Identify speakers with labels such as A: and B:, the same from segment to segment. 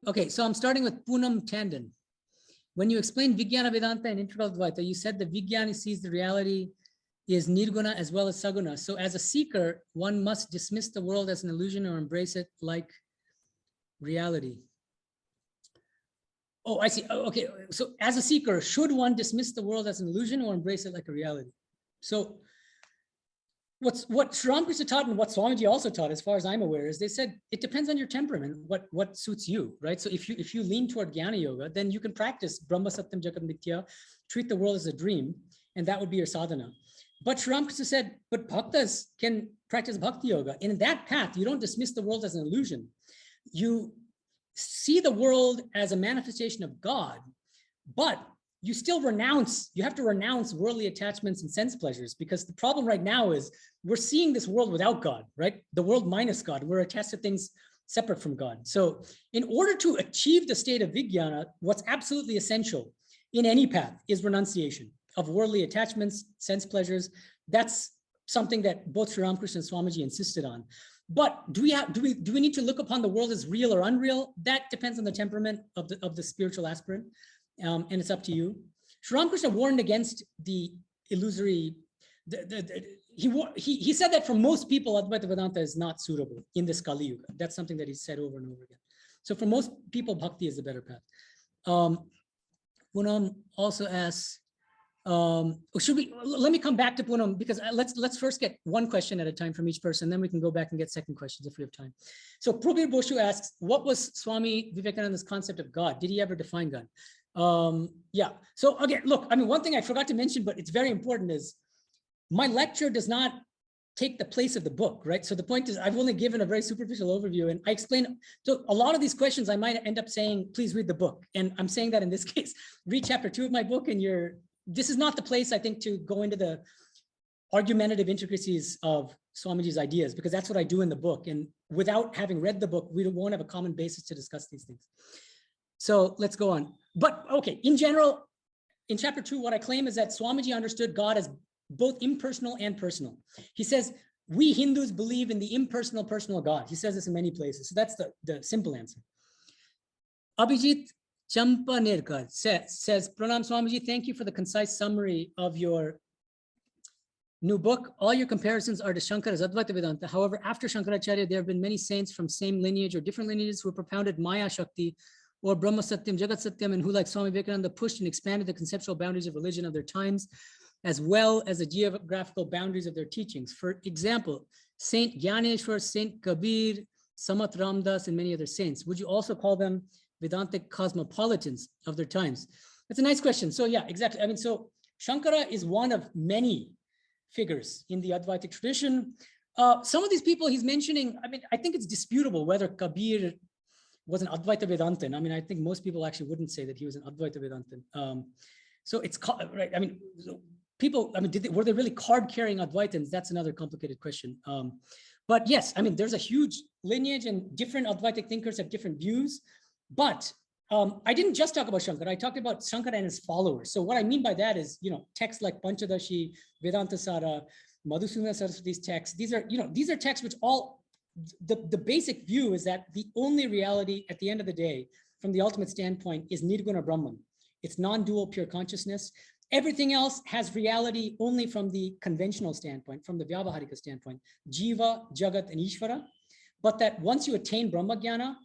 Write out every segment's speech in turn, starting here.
A: Okay, so I'm starting with Poonam Tandon. When you explained Vijnana Vedanta and Integral Advaita, you said the Vijnani sees the reality is Nirguna as well as Saguna. So as a seeker, one must dismiss the world as an illusion or embrace it like reality. Oh, I see. Oh, okay, so as a seeker, should one dismiss the world as an illusion or embrace it like a reality? So what Sri Ramakrishna taught and what Swamiji also taught, as far as I'm aware, is they said it depends on your temperament, what suits you, right? So if you lean toward Jnana Yoga, then you can practice Brahma Satyam Jagat Mithya, treat the world as a dream, and that would be your sadhana. But Sri Ramakrishna said, but bhaktas can practice Bhakti Yoga. In that path, you don't dismiss the world as an illusion. You see the world as a manifestation of God, but you still you have to renounce worldly attachments and sense pleasures, because the problem right now is we're seeing this world without God, right? The world minus God. We're attached to things separate from God. So in order to achieve the state of Vijnana, what's absolutely essential in any path is renunciation of worldly attachments, sense pleasures. That's something that both Sri Ramakrishna and Swamiji insisted on. But do we need to look upon the world as real or unreal? That depends on the temperament of the spiritual aspirant. And it's up to you. Sri Ramakrishna warned against the illusory. He said that for most people, Advaita Vedanta is not suitable in this Kali Yuga. That's something that he said over and over again. So for most people, bhakti is the better path. Poonam also asks, let me come back to Poonam, because let's first get one question at a time from each person, then we can go back and get second questions if we have time. So Prabir Boshu asks, what was Swami Vivekananda's concept of God? Did he ever define God? Yeah, so again, look, I mean, one thing I forgot to mention, but it's very important, is my lecture does not take the place of the book, right? So the point is, I've only given a very superficial overview, and I explain, so a lot of these questions I might end up saying, please read the book. And I'm saying that in this case, read chapter 2 of my book, and this is not the place, I think, to go into the argumentative intricacies of Swamiji's ideas, because that's what I do in the book. And without having read the book, we won't have a common basis to discuss these things. So let's go on. But okay, in general, in chapter 2, what I claim is that Swamiji understood God as both impersonal and personal. He says, we Hindus believe in the impersonal, personal God. He says this in many places. So that's the simple answer. Abhijit Champanerkar says, Pranam Swamiji, thank you for the concise summary of your new book. All your comparisons are to Shankara's Advaita Vedanta. However, after Shankaracharya, there have been many saints from same lineage or different lineages who have propounded Maya Shakti or Brahma Satyam, Jagat Satyam, and who, like Swami Vivekananda, pushed and expanded the conceptual boundaries of religion of their times, as well as the geographical boundaries of their teachings. For example, Saint Gyaneshwar, Saint Kabir, Samat Ramdas, and many other saints. Would you also call them Vedantic cosmopolitans of their times? That's a nice question. So yeah, exactly. I mean, so Shankara is one of many figures in the Advaitic tradition. Some of these people he's mentioning, I mean, I think it's disputable whether Kabir was an Advaita Vedantin. I mean, I think most people actually wouldn't say that he was an Advaita Vedantin. So it's right. I mean, people, I mean, were they really card-carrying Advaitins? That's another complicated question. But yes, I mean, there's a huge lineage, and different Advaitic thinkers have different views. But I didn't just talk about Shankara. I talked about Shankara and his followers. So what I mean by that is, texts like Panchadashi, Vedanta Sara, Madhusudana Saraswati's texts. These are texts which all, the basic view is that the only reality at the end of the day, from the ultimate standpoint, is Nirguna Brahman. It's non-dual pure consciousness. Everything else has reality only from the conventional standpoint, from the Vyavaharika standpoint, Jiva, Jagat, and Ishvara. But that once you attain Brahma Jnana,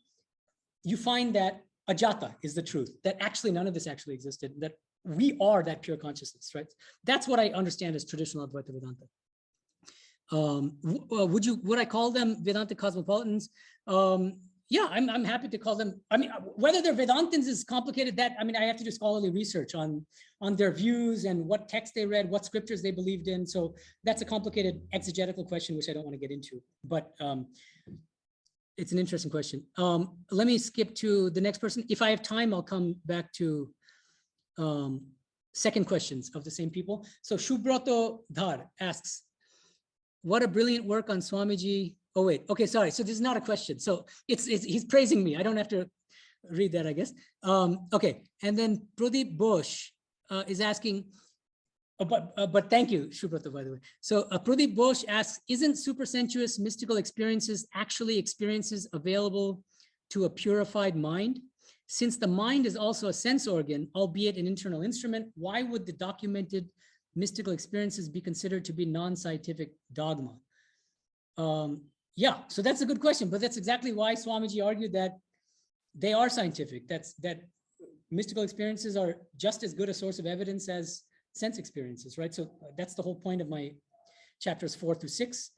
A: you find that Ajata is the truth, that actually none of this actually existed, that we are that pure consciousness, right? That's what I understand as traditional Advaita Vedanta. Would I call them Vedanta cosmopolitans? Yeah, I'm happy to call them. I mean, whether they're Vedantins is complicated. That, I mean, I have to do scholarly research on their views and what texts they read, what scriptures they believed in. So that's a complicated exegetical question, which I don't want to get into. But it's an interesting question. Let me skip to the next person. If I have time, I'll come back to second questions of the same people. So Shubroto Dhar asks, what a brilliant work on Swamiji. Oh, wait. Okay, sorry. So this is not a question. So he's praising me. I don't have to read that, I guess. Okay. And then Pradeep Bosch is asking, but thank you, Shubhrata, by the way. So Pradeep Bosch asks, isn't supersensuous mystical experiences actually experiences available to a purified mind? Since the mind is also a sense organ, albeit an internal instrument, why would the documented mystical experiences be considered to be non-scientific dogma? Yeah, so that's a good question, but that's exactly why Swamiji argued that they are scientific. That mystical experiences are just as good a source of evidence as sense experiences, right? So that's the whole point of my chapters 4 through 6.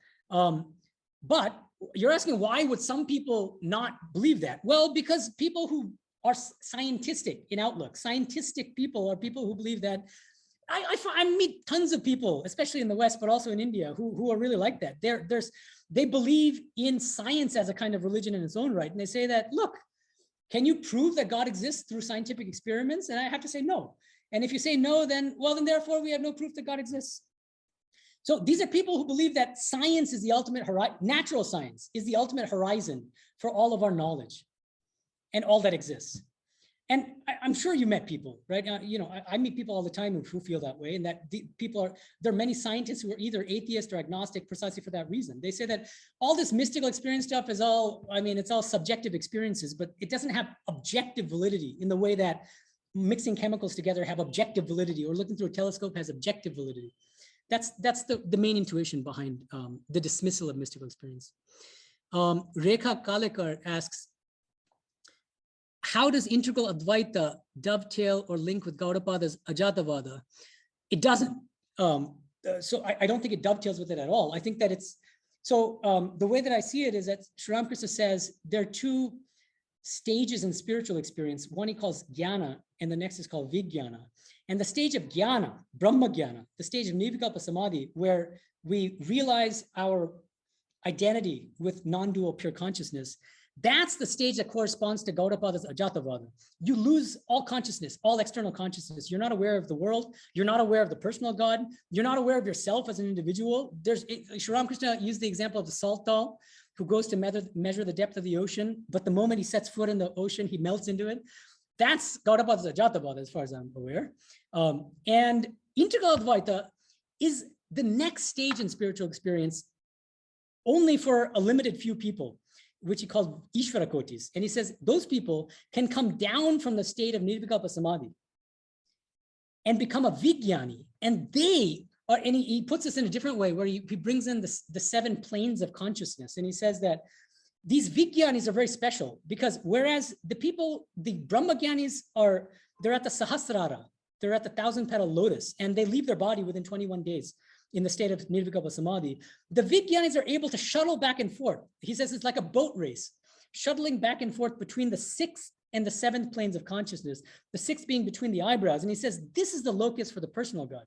A: But you're asking, why would some people not believe that? Well, because people who are scientistic in outlook, scientistic people are people who believe that. I meet tons of people, especially in the West, but also in India, who are really like that. They believe in science as a kind of religion in its own right. And they say that, look, can you prove that God exists through scientific experiments? And I have to say no. And if you say no, then therefore we have no proof that God exists. So these are people who believe that science is the ultimate horizon, natural science is the ultimate horizon for all of our knowledge and all that exists. And I'm sure you met people, right? I meet people all the time who feel that way, and that there are many scientists who are either atheist or agnostic precisely for that reason. They say that all this mystical experience stuff is it's all subjective experiences, but it doesn't have objective validity in the way that mixing chemicals together have objective validity, or looking through a telescope has objective validity. That's the main intuition behind the dismissal of mystical experience. Rekha Kalekar asks, how does integral Advaita dovetail or link with Gaudapada's Ajatavada? It doesn't. So I don't think it dovetails with it at all. I think that it's, so the way that I see it is that Sri Ramakrishna says there are two stages in spiritual experience. One he calls Jnana, and the next is called Vijnana. And the stage of Jnana, Brahma Jnana, the stage of Nirvikalpa Samadhi, where we realize our identity with non-dual pure consciousness, that's the stage that corresponds to Gaudapada's Ajatavada. You lose all consciousness, all external consciousness. You're not aware of the world. You're not aware of the personal God. You're not aware of yourself as an individual. Sri Ramakrishna used the example of the salt doll who goes to measure the depth of the ocean, but the moment he sets foot in the ocean, he melts into it. That's Gaudapada's Ajatavada, as far as I'm aware. And integral Advaita is the next stage in spiritual experience only for a limited few people, which he called Ishvara Kotis. And he says those people can come down from the state of Nirvikalpa Samadhi and become a Vijnani. And they are, and he puts this in a different way where he brings in the 7 planes of consciousness. And he says that these Vijnanis are very special because whereas the Brahmagyanis they're at the Sahasrara, they're at the 1,000-petal lotus, and they leave their body within 21 days. In the state of Nirvikalpa Samadhi, the Vijnanis are able to shuttle back and forth. He says it's like a boat race, shuttling back and forth between the 6th and the 7th planes of consciousness, the 6th being between the eyebrows. And he says this is the locus for the personal God.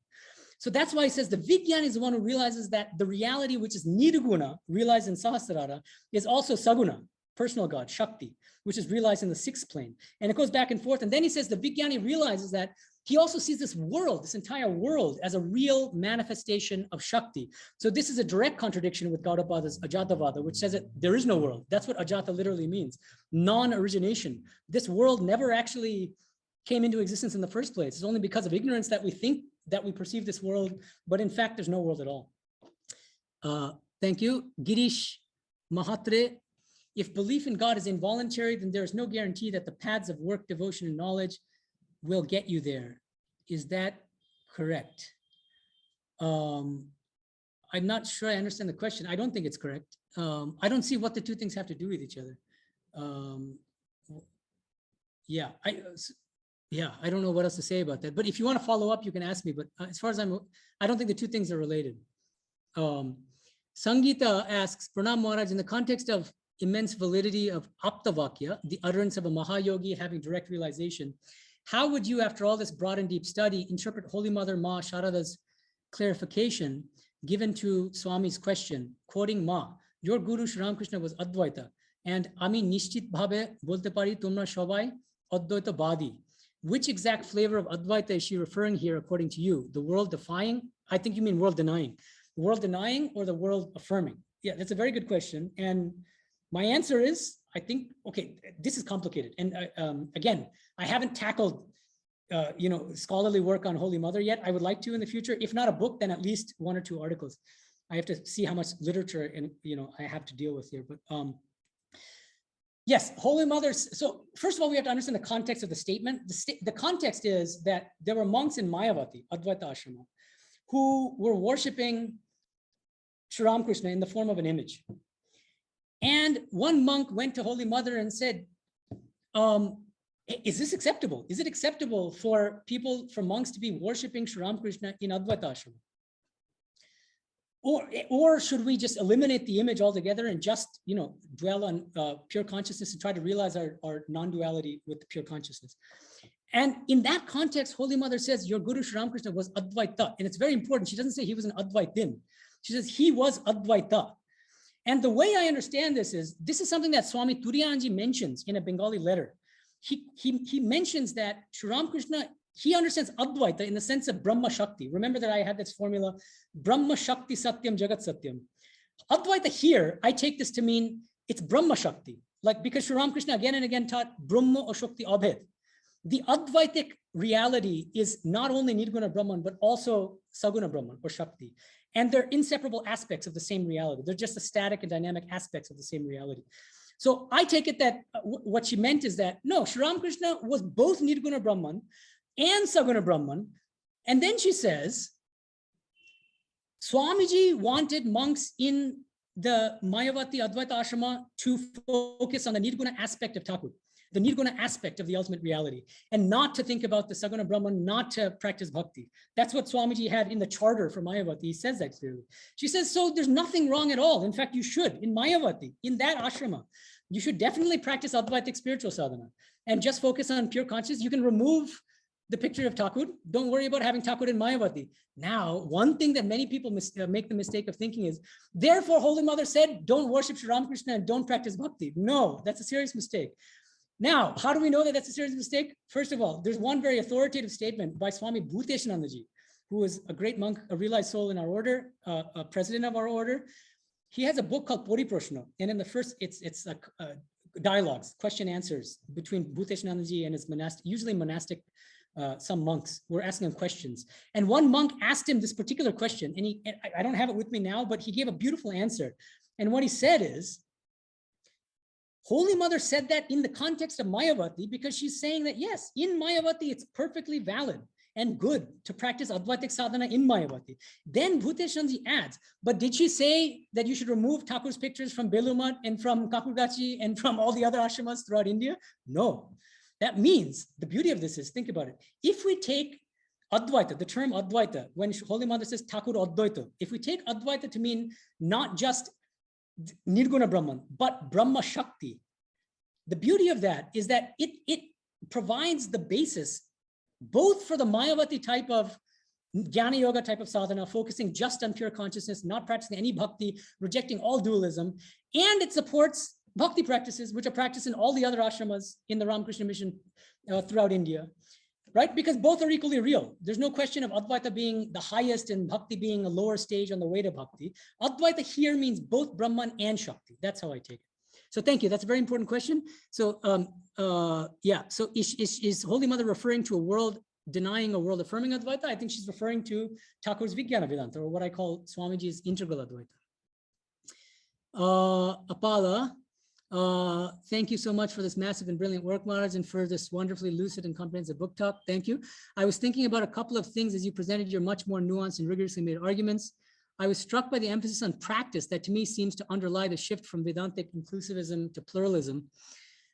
A: So that's why he says the Vijnani is the one who realizes that the reality which is Nirguna, realized in Sahasrara, is also Saguna, personal God, Shakti, which is realized in the 6th plane. And it goes back and forth. And then he says the Vijnani realizes that he also sees this world, this entire world, as a real manifestation of Shakti. So this is a direct contradiction with Gaudapada's Ajatavada, which says that there is no world. That's what Ajata literally means, non-origination. This world never actually came into existence in the first place. It's only because of ignorance that we think that we perceive this world, but in fact, there's no world at all. Thank you. Girish Mahatre. If belief in God is involuntary, then there is no guarantee that the paths of work, devotion, and knowledge will get you there. Is that correct? I'm not sure I understand the question. I don't think it's correct. I don't see what the two things have to do with each other. I don't know what else to say about that. But if you want to follow up, you can ask me. But as far as I don't think the two things are related. Sangeeta asks, Pranam Maharaj, in the context of immense validity of Aptavakya, the utterance of a Mahayogi having direct realization, how would you, after all this broad and deep study, interpret Holy Mother Ma Sharada's clarification given to Swami's question, quoting Ma, your Guru Sri Ramakrishna was Advaita, and Ami Nishchit Bhabe bolte pari tumra shobai Advaita Badi. Which exact flavor of Advaita is she referring here, according to you? The world defying? I think you mean world denying. The world denying or the world affirming? Yeah, that's a very good question. And my answer is, I think, okay, this is complicated. And again, I haven't tackled, scholarly work on Holy Mother yet. I would like to in the future, if not a book, then at least 1 or 2 articles. I have to see how much literature and, I have to deal with here. But Yes, Holy Mother. So first of all, we have to understand the context of the statement. The context is that there were monks in Mayavati, Advaita Ashrama, who were worshiping Sri Ramakrishna in the form of an image. And one monk went to Holy Mother and said, is this acceptable? Is it acceptable for people, for monks to be worshiping Sri Ramakrishna in Advaita Ashrama? Or should we just eliminate the image altogether and just, dwell on pure consciousness and try to realize our non-duality with pure consciousness? And in that context, Holy Mother says your Guru Sri Ramakrishna was Advaita. And it's very important. She doesn't say he was an Advaitin. She says he was Advaita. And the way I understand this is something that Swami Turiyanji mentions in a Bengali letter. He mentions that Sri Ramakrishna, he understands Advaita in the sense of Brahma Shakti. Remember that I had this formula, Brahma Shakti Satyam Jagat Satyam. Advaita here, I take this to mean it's Brahma Shakti. Like, because Sri Ramakrishna again and again taught Brahma or Shakti Abhed. The Advaitic reality is not only Nirguna Brahman, but also Saguna Brahman or Shakti. And they're inseparable aspects of the same reality. They're just the static and dynamic aspects of the same reality. So I take it that what she meant is that, no, Sri Ramakrishna was both Nirguna Brahman and Saguna Brahman. And then she says, Swamiji wanted monks in the Mayavati Advaita Ashrama to focus on the Nirguna aspect of Thakur, the Nirguna aspect of the ultimate reality, and not to think about the Saguna Brahman, not to practice bhakti. That's what Swamiji had in the charter for Mayavati. He says that clearly. She says, so there's nothing wrong at all. In fact, you should, in Mayavati, in that ashrama, you should definitely practice Advaitic spiritual sadhana and just focus on pure consciousness. You can remove the picture of Thakur. Don't worry about having Thakur in Mayavati. Now, one thing that many people make the mistake of thinking is, therefore, Holy Mother said, don't worship Sri Ramakrishna and don't practice bhakti. No, that's a serious mistake. Now, how do we know that that's a serious mistake? First of all, there's one very authoritative statement by Swami Bhuteshanandaji, who was a great monk, a realized soul in our order, a president of our order. He has a book called Poriprashna, and in the first, it's dialogues, question answers between Bhuteshanandaji and his monastic, usually monastic, some monks were asking him questions. And one monk asked him this particular question, and I don't have it with me now, but he gave a beautiful answer. And what he said is, Holy Mother said that in the context of Mayavati, because she's saying that, yes, in Mayavati, it's perfectly valid and good to practice Advaitic sadhana in Mayavati. Then Bhuteshanandaji adds, but did she say that you should remove Thakur's pictures from Belumat and from Kakurgachi and from all the other ashramas throughout India? No. That means, the beauty of this is, think about it. If we take Advaita, the term Advaita, when Holy Mother says Thakur Advaita, if we take Advaita to mean not just Nirguna Brahman, but Brahma Shakti, the beauty of that is that it provides the basis both for the Mayavati type of Jnana Yoga type of sadhana, focusing just on pure consciousness, not practicing any bhakti, rejecting all dualism, and it supports bhakti practices, which are practiced in all the other ashramas in the Ramakrishna mission throughout India, right? Because both are equally real. There's no question of Advaita being the highest and bhakti being a lower stage on the way to bhakti. Advaita here means both Brahman and Shakti. That's how I take it. So thank you. That's a very important question. So yeah, so is Holy Mother referring to a world denying a world affirming Advaita? I think she's referring to Thakur's Vijnana Vedanta, or what I call Swamiji's integral Advaita. Apala, thank you so much for this massive and brilliant work, Maharaj, and for this wonderfully lucid and comprehensive book talk. Thank you. I was thinking about a couple of things as you presented your much more nuanced and rigorously made arguments. I was struck by the emphasis on practice that to me seems to underlie the shift from Vedantic inclusivism to pluralism.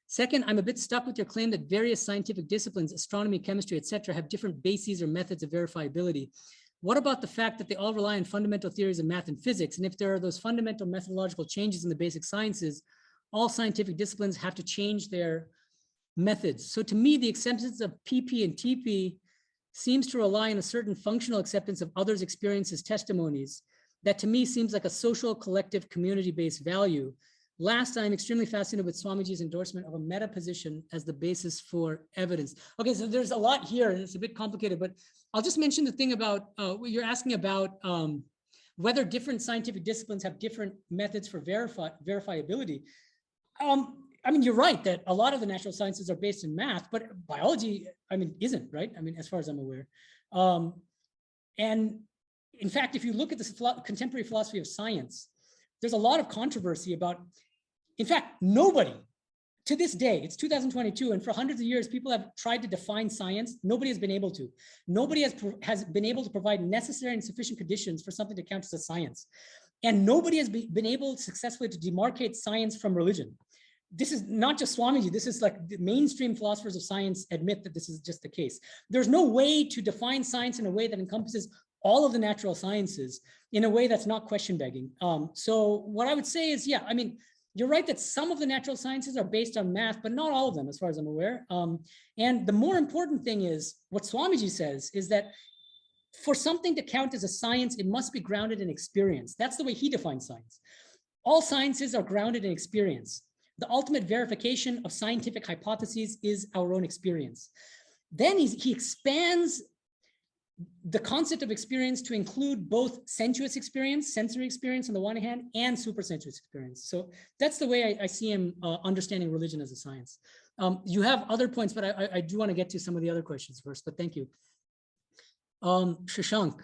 A: Second, I'm a bit stuck with your claim that various scientific disciplines, astronomy, chemistry, etc., have different bases or methods of verifiability. What about the fact that they all rely on fundamental theories of math and physics? And if there are those fundamental methodological changes in the basic sciences, all scientific disciplines have to change their methods. So to me, the acceptance of PP and TP seems to rely on a certain functional acceptance of others' experiences, testimonies, that to me seems like a social, collective, community-based value. Last, I'm extremely fascinated with Swamiji's endorsement of a meta position as the basis for evidence. Okay, so there's a lot here and it's a bit complicated, but I'll just mention the thing about, you're asking about whether different scientific disciplines have different methods for verifiability. I mean, you're right that a lot of the natural sciences are based in math, but biology, I mean, isn't, right? I mean, as far as I'm aware. And in fact, if you look at the contemporary philosophy of science, there's a lot of controversy about, in fact, nobody to this day, it's 2022, and for hundreds of years, people have tried to define science. Nobody has been able to. Nobody has been able to provide necessary and sufficient conditions for something to count as a science. And nobody has been able successfully to demarcate science from religion. This is not just Swamiji, this is like the mainstream philosophers of science admit that this is just the case. There's no way to define science in a way that encompasses all of the natural sciences in a way that's not question begging. So what I would say is, yeah, I mean, you're right that some of the natural sciences are based on math, but not all of them, as far as I'm aware. And the more important thing is, what Swamiji says is that for something to count as a science, it must be grounded in experience. That's the way he defines science. All sciences are grounded in experience. The ultimate verification of scientific hypotheses is our own experience. Then he expands the concept of experience to include both sensuous experience, sensory experience on the one hand, and supersensuous experience. So that's the way I see him understanding religion as a science. You have other points, but I do want to get to some of the other questions first, but thank you. Shashank,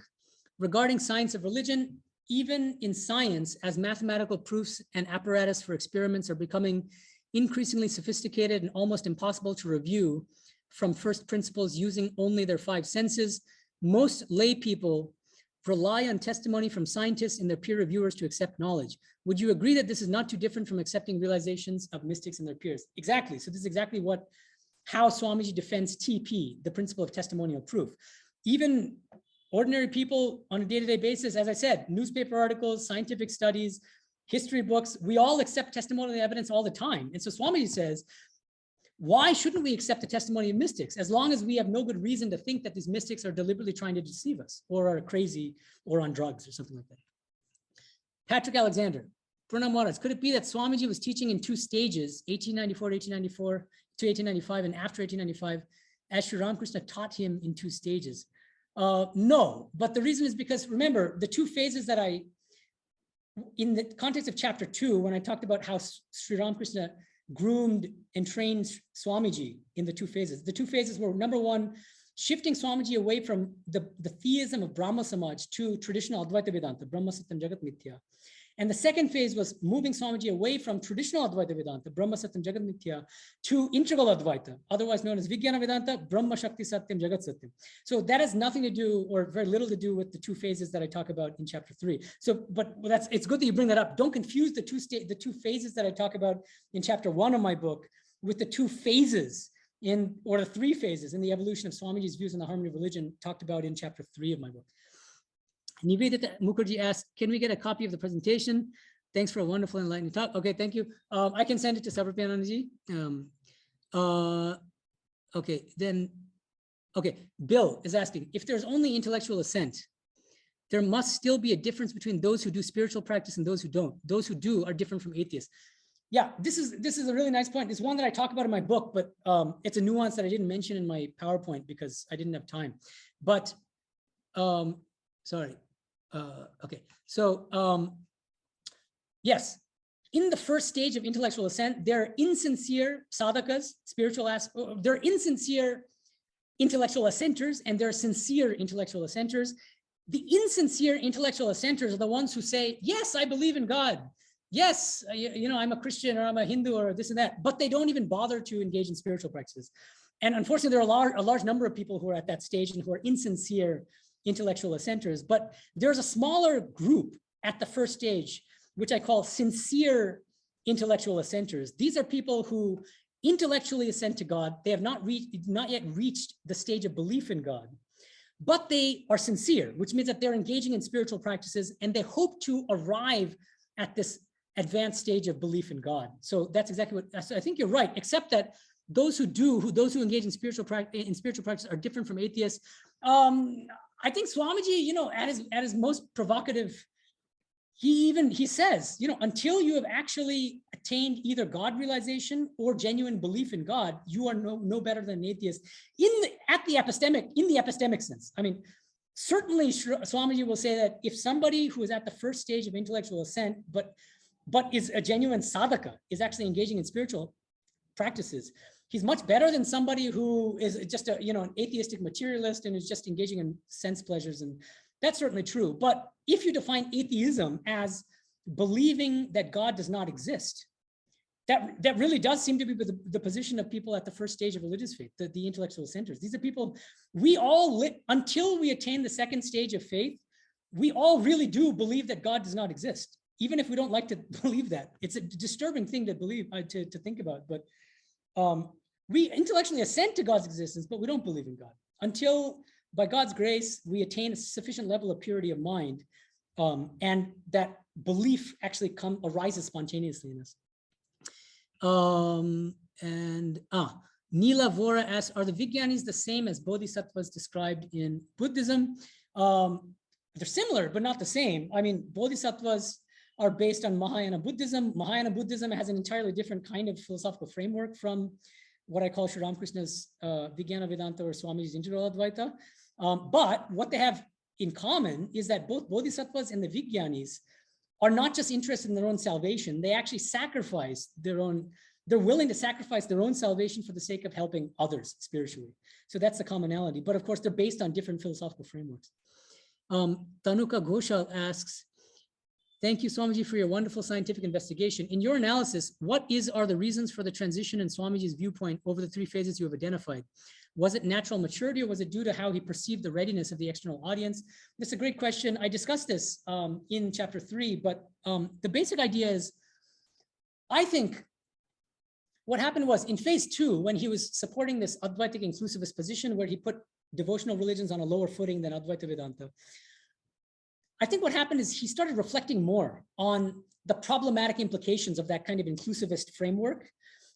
A: regarding science of religion, even in science, as mathematical proofs and apparatus for experiments are becoming increasingly sophisticated and almost impossible to review from first principles using only their five senses, most lay people rely on testimony from scientists and their peer reviewers to accept knowledge. Would you agree that this is not too different from accepting realizations of mystics and their peers? Exactly. So this is exactly how Swamiji defends TP, the principle of testimonial proof. Even ordinary people on a day-to-day basis, as I said, newspaper articles, scientific studies, history books, we all accept testimonial evidence all the time. And so Swamiji says, why shouldn't we accept the testimony of mystics as long as we have no good reason to think that these mystics are deliberately trying to deceive us or are crazy or on drugs or something like that? Patrick Alexander, Pranam Maharaj, could it be that Swamiji was teaching in two stages, 1894 to 1894 to 1895 and after 1895, as Sri Ramakrishna taught him in two stages? No, but the reason is because, remember, the two phases that in the context of chapter 2, when I talked about how Sri Ramakrishna groomed and trained Swamiji in the two phases. The two phases were, number one, shifting Swamiji away from the theism of Brahma Samaj to traditional Advaita Vedanta, Brahma Satyam Jagat Mithya. And the second phase was moving Swamiji away from traditional Advaita Vedanta, Brahma Satyam Jagat Mithya, to integral Advaita, otherwise known as Vijnana Vedanta, Brahma Shakti Satyam Jagat Satyam. So that has nothing to do, or very little to do, with the two phases that I talk about in chapter 3. So, but it's good that you bring that up. Don't confuse the two phases that I talk about in chapter 1 of my book with the two phases or the three phases in the evolution of Swamiji's views on the harmony of religion talked about in chapter 3 of my book. Nivedita Mukherjee asked, can we get a copy of the presentation? Thanks for a wonderful enlightening talk. Okay, thank you. I can send it to Sarvapriyanandaji. Okay, then, okay, Bill is asking, if there's only intellectual assent, there must still be a difference between those who do spiritual practice and those who don't. Those who do are different from atheists. Yeah, this is a really nice point. It's one that I talk about in my book, but it's a nuance that I didn't mention in my PowerPoint because I didn't have time. But, sorry. Okay, so yes, in the first stage of intellectual ascent, there are insincere sadhakas, there are insincere intellectual assenters, and there are sincere intellectual assenters. The insincere intellectual assenters are the ones who say, yes, I believe in God. Yes, I'm a Christian or I'm a Hindu or this and that, but they don't even bother to engage in spiritual practices. And unfortunately, there are a large number of people who are at that stage and who are insincere intellectual assenters, but there's a smaller group at the first stage, which I call sincere intellectual assenters. These are people who intellectually assent to God. They have not yet reached the stage of belief in God, but they are sincere, which means that they're engaging in spiritual practices and they hope to arrive at this advanced stage of belief in God. So that's exactly what I think you're right, except that those who engage in spiritual practice are different from atheists. I think Swamiji, at his most provocative, he says, until you have actually attained either God realization or genuine belief in God, you are no better than an atheist in the epistemic sense. I mean, certainly Swamiji will say that if somebody who is at the first stage of intellectual ascent, but is a genuine sadhaka, is actually engaging in spiritual practices, he's much better than somebody who is just an atheistic materialist and is just engaging in sense pleasures. And that's certainly true. But if you define atheism as believing that God does not exist, that really does seem to be the position of people at the first stage of religious faith, the intellectual centers. These are people, we all, until we attain the second stage of faith, we all really do believe that God does not exist, even if we don't like to believe that. It's a disturbing thing to believe, to think about, but we intellectually assent to God's existence, but we don't believe in God until, by God's grace, we attain a sufficient level of purity of mind, and that belief actually arises spontaneously in us. Neela Vora asks, are the Vijnanis the same as bodhisattvas described in Buddhism? They're similar, but not the same. I mean, bodhisattvas are based on Mahayana Buddhism. Mahayana Buddhism has an entirely different kind of philosophical framework from what I call Sri Ramakrishna's Vijnana Vedanta or Swamiji's Integral Advaita. But what they have in common is that both bodhisattvas and the Vijnanis are not just interested in their own salvation. They actually sacrifice they're willing to sacrifice their own salvation for the sake of helping others spiritually. So that's the commonality. But of course, they're based on different philosophical frameworks. Tanuka Ghoshal asks, thank you, Swamiji, for your wonderful scientific investigation. In your analysis, what are the reasons for the transition in Swamiji's viewpoint over the three phases you have identified? Was it natural maturity, or was it due to how he perceived the readiness of the external audience? That's a great question. I discussed this in chapter 3, but the basic idea is, I think what happened was in phase 2, when he was supporting this Advaitic inclusivist position where he put devotional religions on a lower footing than Advaita Vedanta, I think what happened is he started reflecting more on the problematic implications of that kind of inclusivist framework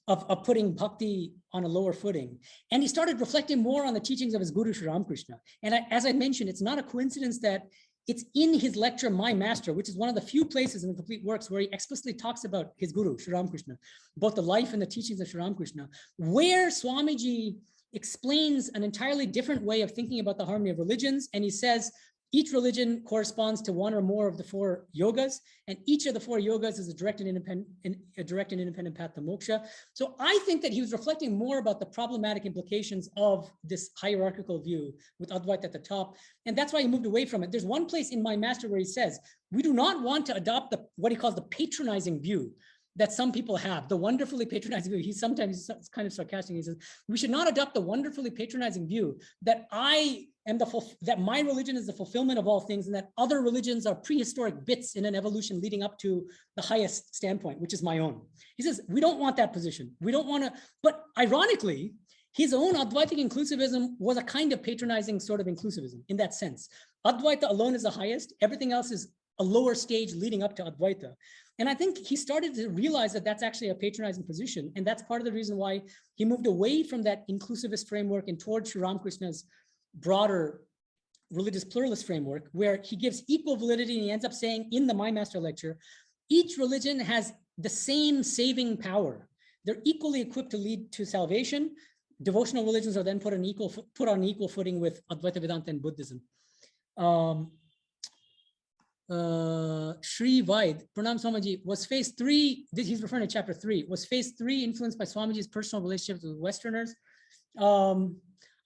A: of putting bhakti on a lower footing. And he started reflecting more on the teachings of his guru, Sri Ramakrishna. And as I mentioned, it's not a coincidence that it's in his lecture, My Master, which is one of the few places in the complete works where he explicitly talks about his guru, Sri Ramakrishna, both the life and the teachings of Sri Ramakrishna, where Swamiji explains an entirely different way of thinking about the harmony of religions. And he says, each religion corresponds to one or more of the 4 yogas, and each of the 4 yogas is a direct and independent path to moksha. So I think that he was reflecting more about the problematic implications of this hierarchical view with Advaita at the top, and that's why he moved away from it. There's one place in My Master where he says, we do not want to adopt what he calls the patronizing view that some people have, the wonderfully patronizing view. He's sometimes kind of sarcastic. He says, we should not adopt the wonderfully patronizing view that that my religion is the fulfillment of all things, and that other religions are prehistoric bits in an evolution leading up to the highest standpoint, which is my own. He says, we don't want that position. We don't want to, but ironically, his own Advaitic inclusivism was a kind of patronizing sort of inclusivism in that sense. Advaita alone is the highest. Everything else is a lower stage leading up to Advaita. And I think he started to realize that that's actually a patronizing position. And that's part of the reason why he moved away from that inclusivist framework and towards Sri Ramakrishna's broader religious pluralist framework, where he gives equal validity. And he ends up saying in the My Master lecture, each religion has the same saving power. They're equally equipped to lead to salvation. Devotional religions are then put on equal footing with Advaita Vedanta and Buddhism. Sri Vaid, Pranam Swamiji, was phase 3, he's referring to chapter 3, was phase 3 influenced by Swamiji's personal relationships with Westerners?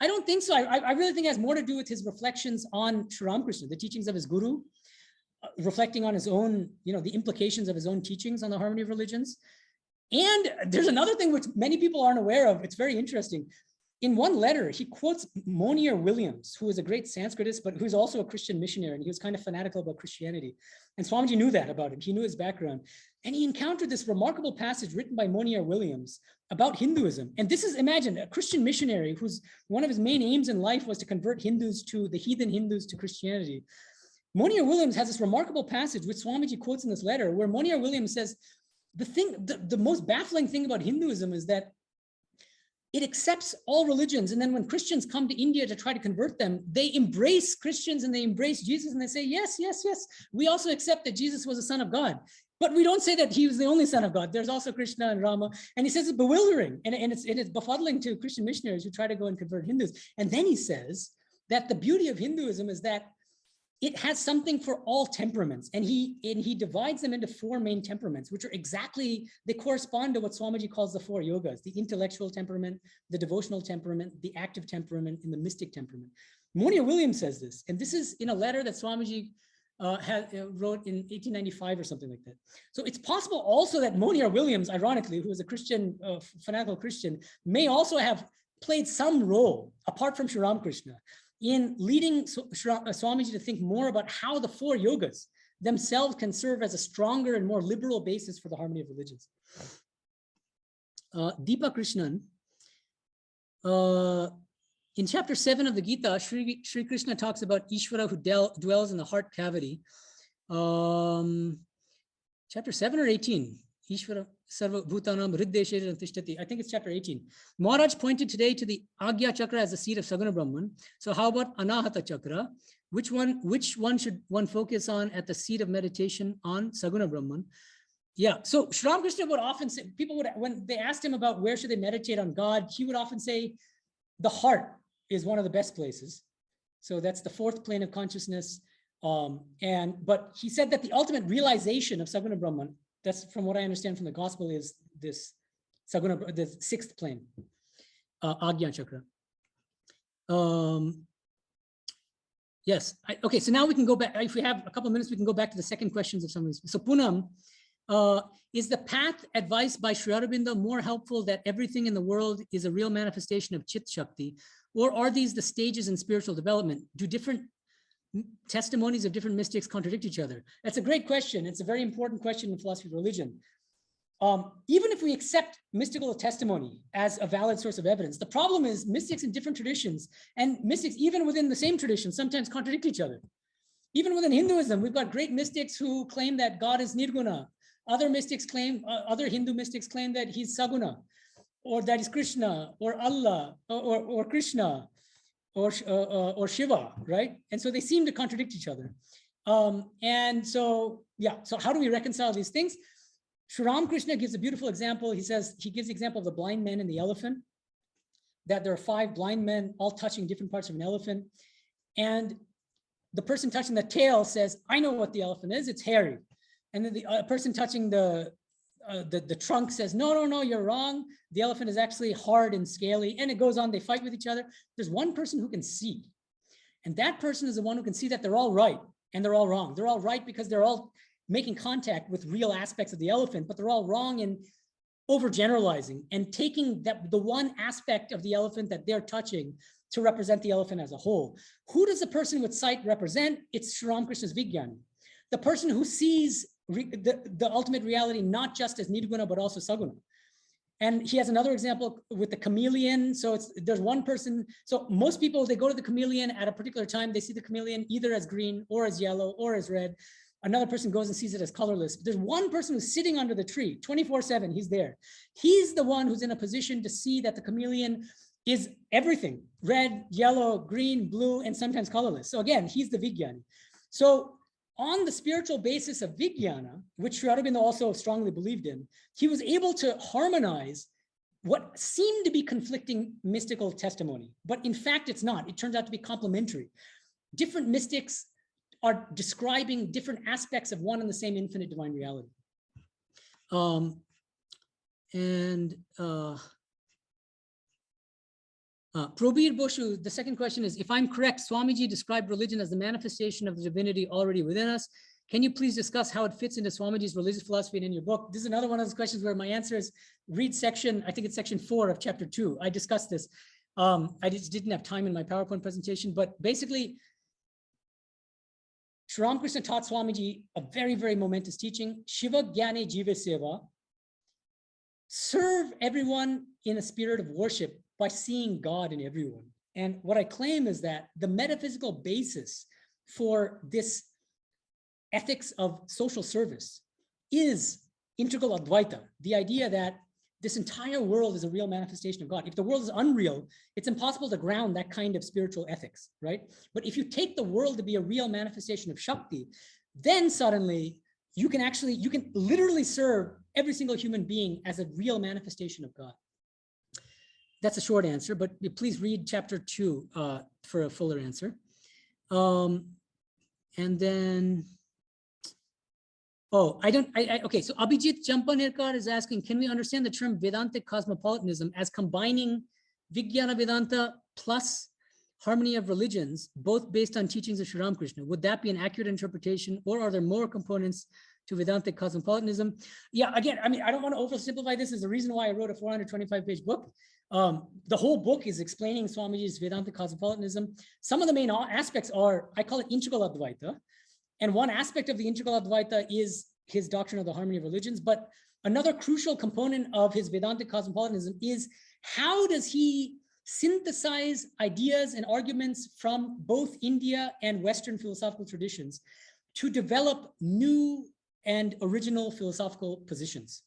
A: I don't think so. I really think it has more to do with his reflections on Sri Ramakrishna, the teachings of his guru, reflecting on his own, the implications of his own teachings on the harmony of religions. And there's another thing which many people aren't aware of. It's very interesting. In one letter, he quotes Monier Williams, who is a great Sanskritist, but who's also a Christian missionary, and he was kind of fanatical about Christianity. And Swamiji knew that about him. He knew his background. And he encountered this remarkable passage written by Monier Williams about Hinduism. And this is, imagine, a Christian missionary whose one of his main aims in life was to convert the heathen Hindus to Christianity. Monier Williams has this remarkable passage, which Swamiji quotes in this letter, where Monier Williams says, the most baffling thing about Hinduism is that it accepts all religions. And then when Christians come to India to try to convert them, they embrace Christians and they embrace Jesus and they say, yes, yes, yes. We also accept that Jesus was the Son of God. But we don't say that he was the only Son of God. There's also Krishna and Rama. And he says it's bewildering. And it's befuddling to Christian missionaries who try to go and convert Hindus. And then he says that the beauty of Hinduism is that it has something for all temperaments. And he divides them into 4 main temperaments, which are they correspond to what Swamiji calls the 4 yogas: the intellectual temperament, the devotional temperament, the active temperament, and the mystic temperament. Monier Williams says this, and this is in a letter that Swamiji wrote in 1895 or something like that. So it's possible also that Monier Williams, ironically, who is a Christian, fanatical Christian, may also have played some role, apart from Sri Ramakrishna, in leading Swamiji to think more about how the four yogas themselves can serve as a stronger and more liberal basis for the harmony of religions. Deepa Krishnan, in chapter 7 of the Gita, Sri Krishna talks about Ishvara who dwells in the heart cavity. Chapter 7 or 18? Ishvara Sarva Bhutanam Riddeshe Tishtati. I think it's chapter 18. Maharaj pointed today to the Agya Chakra as the seat of Saguna Brahman. So how about Anahata Chakra? Which one should one focus on at the seat of meditation on Saguna Brahman? Yeah, so Sri Ramakrishna would often say, people would, when they asked him about where should they meditate on God, he would often say, the heart is one of the best places. So that's the fourth plane of consciousness. But he said that the ultimate realization of Saguna Brahman, that's from what I understand from the gospel, is this Saguna, the sixth plane, Agya Chakra. Yes, okay, so now we can go back. If we have a couple of minutes, we can go back to the second questions of some of these. So Poonam, is the path advised by Sri Aurobindo more helpful that everything in the world is a real manifestation of Chit Shakti, or are these the stages in spiritual development? Do different testimonies of different mystics contradict each other? That's a great question. It's a very important question in philosophy of religion. Even if we accept mystical testimony as a valid source of evidence, the problem is mystics in different traditions and mystics even within the same tradition sometimes contradict each other. Even within Hinduism, we've got great mystics who claim that God is Nirguna. Other mystics claim, other Hindu mystics claim that he's Saguna, or that he's Krishna, or Allah, or Krishna, or Shiva, right? And so they seem to contradict each other. And so, yeah, so how do we reconcile these things? Sri Ramakrishna gives a beautiful example. He says, he gives the example of the blind man and the elephant, that there are 5 blind men all touching different parts of an elephant. And the person touching the tail says, I know what the elephant is, it's hairy. And then the person touching the trunk says, no, you're wrong. The elephant is actually hard and scaly. And it goes on, they fight with each other. There's one person who can see. And that person is the one who can see that they're all right and they're all wrong. They're all right because they're all making contact with real aspects of the elephant, but they're all wrong in overgeneralizing and taking the one aspect of the elephant that they're touching to represent the elephant as a whole. Who does the person with sight represent? It's Sri Ramakrishna's Vijnani. The person who sees the ultimate reality, not just as Nirguna, but also Saguna. And he has another example with the chameleon. So there's one person, so most people, they go to the chameleon at a particular time, they see the chameleon either as green or as yellow or as red. Another person goes and sees it as colorless. There's one person who's sitting under the tree 24/7, he's there. He's the one who's in a position to see that the chameleon is everything, red, yellow, green, blue, and sometimes colorless. So again, he's the Vijnani. So on the spiritual basis of Vijnana, which Sri Aurobindo also strongly believed in, he was able to harmonize what seemed to be conflicting mystical testimony, but in fact, it's not. It turns out to be complementary. Different mystics are describing different aspects of one and the same infinite divine reality. Probir Boshu, the second question is, if I'm correct, Swamiji described religion as the manifestation of the divinity already within us. Can you please discuss how it fits into Swamiji's religious philosophy and in your book? This is another one of those questions where my answer is read section, I think it's section 4 of chapter 2. I discussed this. I just didn't have time in my PowerPoint presentation, but basically, Sri Ramakrishna taught Swamiji a very, very momentous teaching, Shiva Jnane Jiva Seva. Serve everyone in a spirit of worship by seeing God in everyone. And what I claim is that the metaphysical basis for this ethics of social service is integral Advaita, the idea that this entire world is a real manifestation of God. If the world is unreal, it's impossible to ground that kind of spiritual ethics, right? But if you take the world to be a real manifestation of Shakti, then suddenly you can literally serve every single human being as a real manifestation of God. That's a short answer, but please read chapter 2 for a fuller answer. And then, okay, so Abhijit Champanerkar is asking, can we understand the term Vedantic cosmopolitanism as combining Vijnana Vedanta plus harmony of religions, both based on teachings of Sri Ramakrishna. Would that be an accurate interpretation, or are there more components to Vedantic cosmopolitanism? Yeah, again, I mean, I don't want to oversimplify this. Is the reason why I wrote a 425-page book. The whole book is explaining Swamiji's Vedantic cosmopolitanism. Some of the main aspects are, I call it integral Advaita. And one aspect of the integral Advaita is his doctrine of the harmony of religions. But another crucial component of his Vedantic cosmopolitanism is how does he synthesize ideas and arguments from both India and Western philosophical traditions to develop new and original philosophical positions.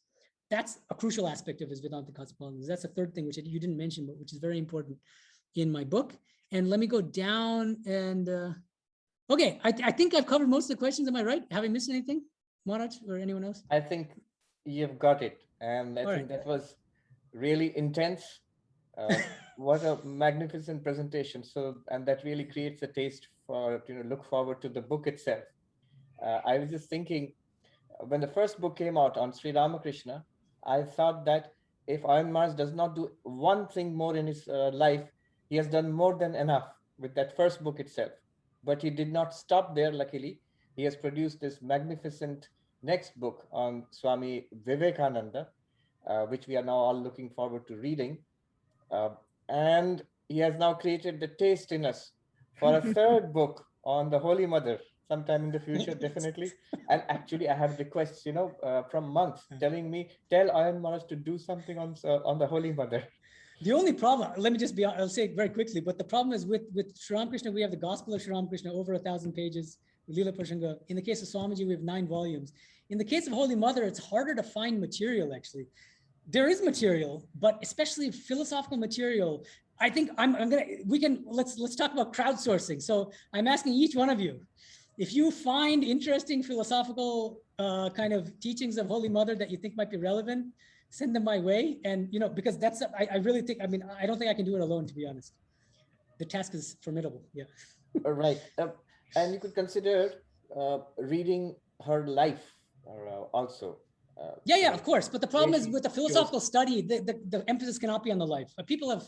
A: That's a crucial aspect of his Vedantic cosmopolitanism. That's a third thing, which you didn't mention, but which is very important in my book. And let me go down and, okay, I think I've covered most of the questions. Am I right? Have I missed anything, Maharaj or anyone else?
B: I think you've got it. And I think that was really intense. What a magnificent presentation. So, and that really creates a taste for, look forward to the book itself. I was just thinking, when the first book came out on Sri Ramakrishna, I thought that if Ayan Maharaj does not do one thing more in his life, he has done more than enough with that first book itself. But he did not stop there, luckily. He has produced this magnificent next book on Swami Vivekananda, which we are now all looking forward to reading. And he has now created the taste in us for a third book on the Holy Mother sometime in the future, definitely. And actually, I have requests, from monks telling me, tell Ayan Maharaj to do something on the Holy Mother.
A: The only problem, let me just be, I'll say it very quickly, but the problem is with Sri Ramakrishna, we have the Gospel of Sri Ramakrishna, over 1,000 pages, Leela Prasanga. In the case of Swamiji, we have 9 volumes. In the case of Holy Mother, it's harder to find material, actually. There is material, but especially philosophical material. I think let's talk about crowdsourcing. So I'm asking each one of you, if you find interesting philosophical kind of teachings of Holy Mother that you think might be relevant, send them my way. And, because I really think, I don't think I can do it alone, to be honest. The task is formidable. Yeah.
B: Right. And you could consider reading her life also.
A: Yeah, of course. But the problem is with the philosophical study, the emphasis cannot be on the life. People have,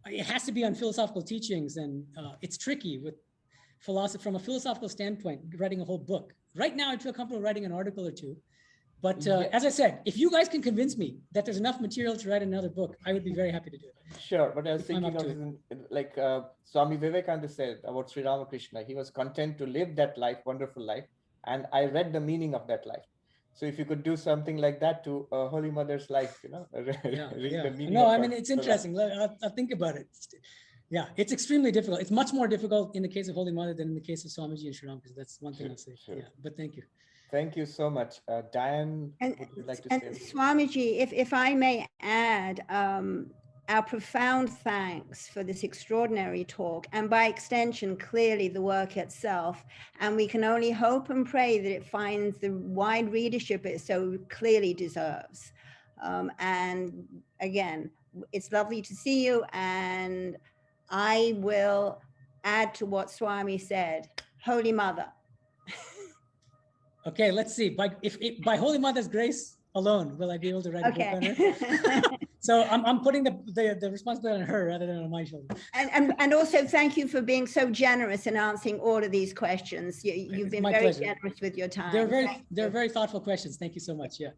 A: it has to be on philosophical teachings, and it's tricky with philosophy from a philosophical standpoint, writing a whole book. Right now, I'd feel comfortable writing an article or two. But as I said, if you guys can convince me that there's enough material to write another book, I would be very happy to do it.
B: Sure, but I was thinking of like Swami Vivekananda said about Sri Ramakrishna, he was content to live that life, wonderful life, and I read the meaning of that life. So if you could do something like that to Holy Mother's life, read the meaning.
A: No, it's interesting. I'll think about it. Yeah, it's extremely difficult. It's much more difficult in the case of Holy Mother than in the case of Swamiji and Sri Ramakrishna. That's one thing I'll say. Sure. Yeah, but thank you.
B: Thank you so much. Diane, would you like to say?
C: Swamiji, if I may add, our profound thanks for this extraordinary talk, and by extension, clearly the work itself. And we can only hope and pray that it finds the wide readership it so clearly deserves. And again, it's lovely to see you. And I will add to what Swami said, Holy Mother.
A: Okay, let's see. By Holy Mother's grace alone, will I be able to write a book on her? So I'm putting the responsibility on her rather than on my shoulder.
C: And also thank you for being so generous in answering all of these questions. You've been very generous with your time.
A: They're very thoughtful questions. Thank you so much. Yeah.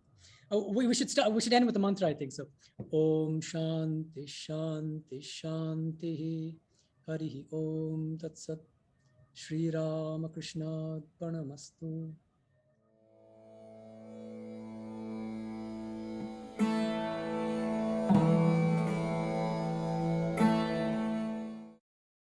A: Oh, we should start. We should end with the mantra, I think so. Om Shanti Shanti Shanti Harihi Om Tat Sat Shri Ramakrishna Parnamastu.